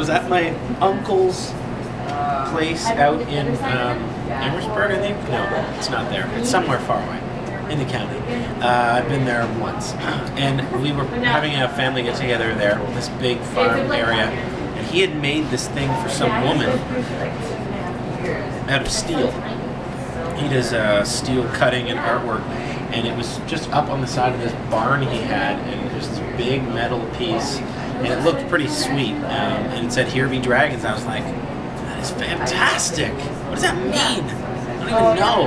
was at my uncle's place out in Amherstburg, I think. No, it's not there. It's somewhere far away in the county. I've been there once, and we were having a family get together there, this big farm area, and he had made this thing for some woman out of steel. He does steel cutting and artwork, and it was just up on the side of this barn he had, and it was this big metal piece, and it looked pretty sweet, and it said "Here Be Dragons." I was like, that is fantastic. What does that mean? I don't even know,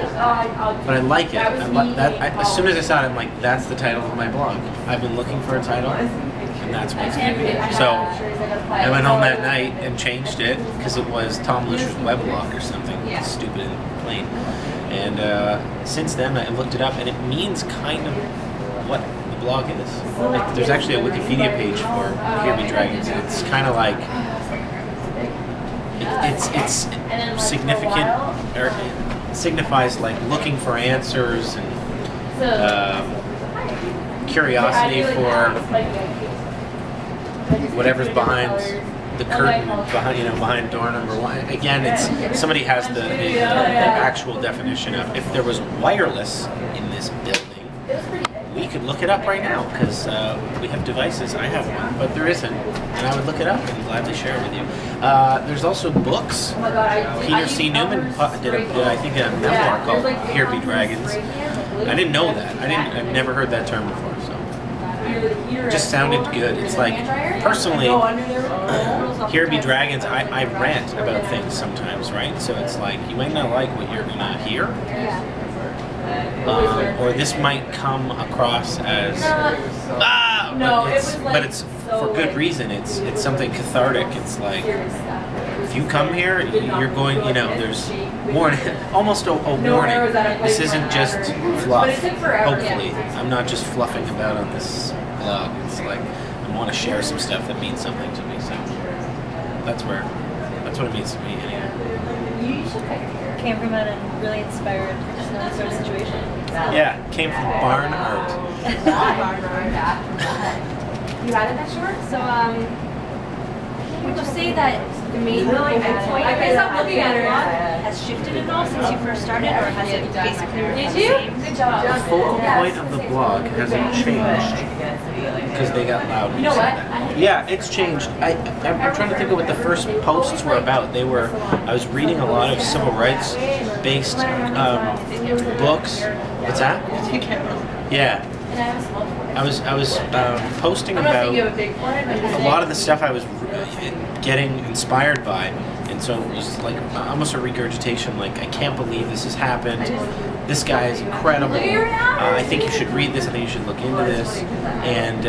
but I like it. As soon as I saw it, I'm like, that's the title of my blog. I've been looking for a title, and that's what it's going to be. So I went home that night and changed it because it was Tom Lucier's weblog or something stupid and plain. And since then, I looked it up, and it means kind of what the blog is. Like, there's actually a Wikipedia page for Here Be Dragons, and it's kind of like it's significant, or it signifies like looking for answers and curiosity for whatever's behind the curtain, behind door number one. Again, it's somebody has the actual definition of, if there was wireless in this building, we could look it up right now, because we have devices. I have one, but there isn't, and I would look it up and gladly share it with you. There's also books. Peter C. Newman did I think a memoir called Here Be Dragons. I didn't know that. I've never heard that term before. It just sounded good. It's like, personally, Here Be Dragons, I rant about things sometimes, right? So it's like, you might not like what you're gonna hear, or this might come across as but it's for good reason. It's something cathartic. It's like, if you come here, you're going, there's almost a warning. This isn't just fluff. Hopefully, I'm not just fluffing about on this blog. It's like, I want to share some stuff that means something to me. So that's what it means to me. Anyway. Came from a really inspired sort of situation. Yeah, came from barn art. You had it that short? So, would you say that the main point has shifted at all since you first started, or has it basically remained the same? Good job. The focal point of the blog hasn't changed because they got loud. You know what? Yeah, it's changed. I'm trying to think of what the first posts were about. I was reading a lot of civil rights based books. What's that? Yeah. I was posting about a lot of the stuff I was getting inspired by, and so it was like almost a regurgitation. Like, I can't believe this has happened. This guy is incredible. I think you should read this. I think you should look into this. And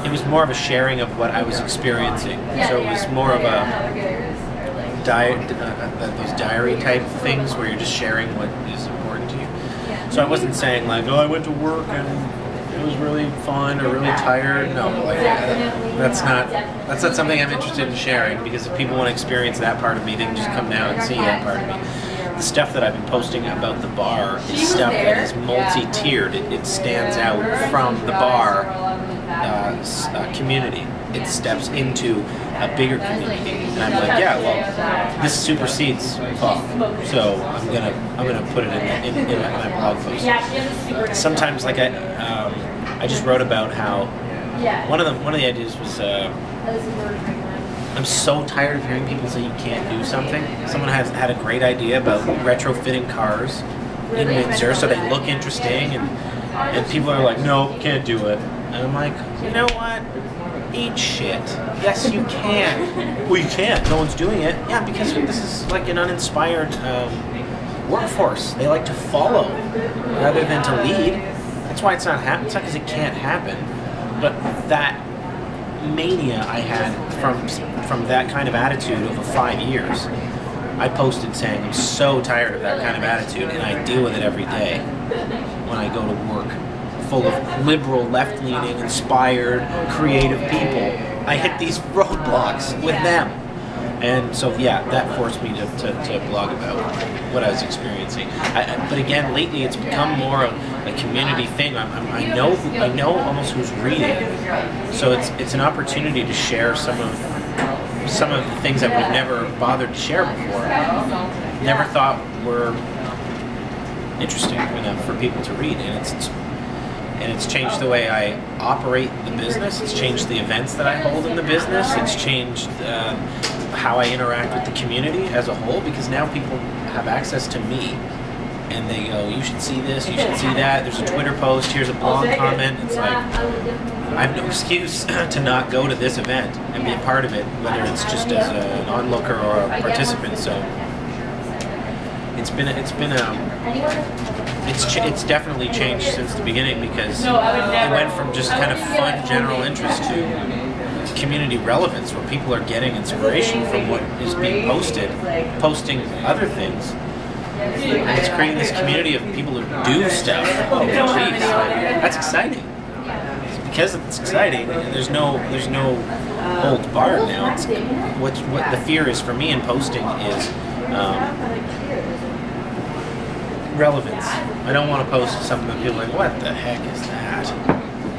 it was more of a sharing of what I was experiencing. So it was more of a those diary type things where you're just sharing what is important to you. So I wasn't saying like, oh, I went to work and it was really fun or really tired. No, like that's not something I'm interested in sharing, because if people want to experience that part of me, they can just come down and see that part of me. The stuff that I've been posting about the bar is stuff that is multi-tiered. It stands out from the bar community. It steps into a bigger community, and I'm like, yeah, well, this supersedes pop, so I'm gonna put it in my blog post. Sometimes, like I just wrote about how one of the ideas was, I'm so tired of hearing people say you can't do something. Someone has had a great idea about retrofitting cars in Windsor so they look interesting, and people are like, no, can't do it. And I'm like, you know what? Eat shit. Yes, you can. Well, you can't. No one's doing it. Yeah, because this is like an uninspired workforce. They like to follow rather than to lead. That's why it's not happening. It's not because it can't happen. But that mania I had from that kind of attitude over 5 years, I posted saying I'm so tired of that kind of attitude, and I deal with it every day when I go to work, full of liberal, left-leaning, inspired, creative people. I hit these roadblocks with them, And so, yeah, that forced me to blog about what I was experiencing. But again, lately it's become more of a community thing. I know almost who's reading, so it's an opportunity to share some of the things that we've never bothered to share before. Never thought were interesting enough for people to read, and it's changed the way I operate the business. It's changed the events that I hold in the business. It's changed how I interact with the community as a whole, because now people have access to me and they go, you should see this, you should see that, there's a Twitter post, here's a blog comment. It's like, I have no excuse to not go to this event and be a part of it, whether it's just as an onlooker or a participant. So it's definitely changed since the beginning, because it went from just kind of fun general interest to community relevance, where people are getting inspiration from what is being posting other things. And it's creating this community of people who do stuff. Oh, geez, that's exciting. Because it's exciting, there's no holds barred now. It's, what the fear is for me in posting is relevance. I don't want to post something that people are like, what the heck is that?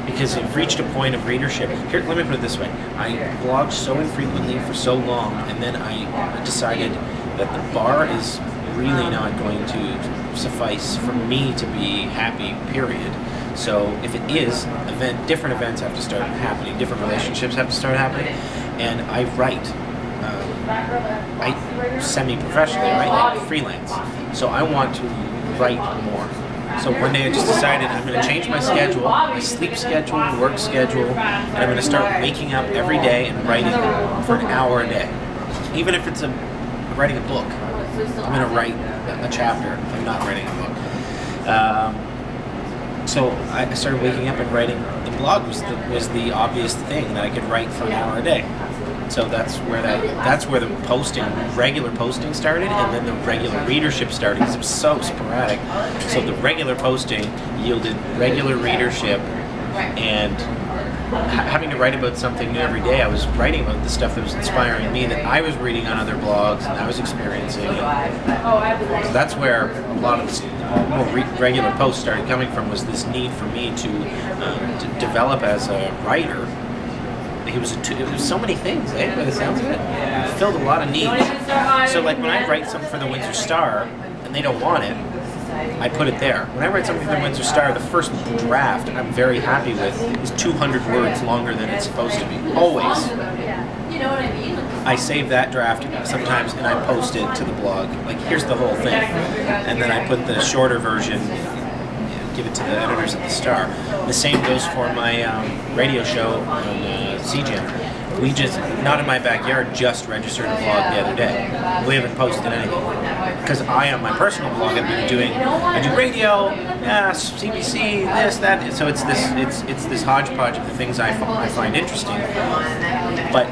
Because it reached a point of readership. Here, let me put it this way. I blogged so infrequently for so long, and then I decided that the bar is really not going to suffice for me to be happy, period. So if it is, different events have to start happening, different relationships have to start happening, and I write. I semi-professionally write, like freelance. So I want to write more. So one day I just decided I'm going to change my schedule, my sleep schedule, work schedule, and I'm going to start waking up every day and writing for an hour a day. Even if it's writing a book. I'm going to write a chapter. I'm not writing a book. So I started waking up and writing. The blog was the obvious thing that I could write for an hour a day. So that's where the regular posting started, and then the regular readership started, because it was so sporadic. So the regular posting yielded regular readership, and having to write about something new every day. I was writing about the stuff that was inspiring me, that I was reading on other blogs and I was experiencing. So that's where a lot of the more regular posts started coming from, was this need for me to develop as a writer. It was so many things, eh? By the sounds of it, it filled a lot of needs. So like when I write something for the Windsor Star and they don't want it, I put it there. When I write something for the Windsor Star, the first draft I'm very happy with is 200 words longer than it's supposed to be. Always. I save that draft sometimes and I post it to the blog. Like, here's the whole thing. And then I put the shorter version, give it to the editors at the Star. The same goes for my radio show on CGM. We just, not in my backyard, just registered a blog the other day. We haven't posted anything. Because I, on my personal blog, have been doing, I do radio, CBC, this, that. So it's this hodgepodge of the things I find interesting. But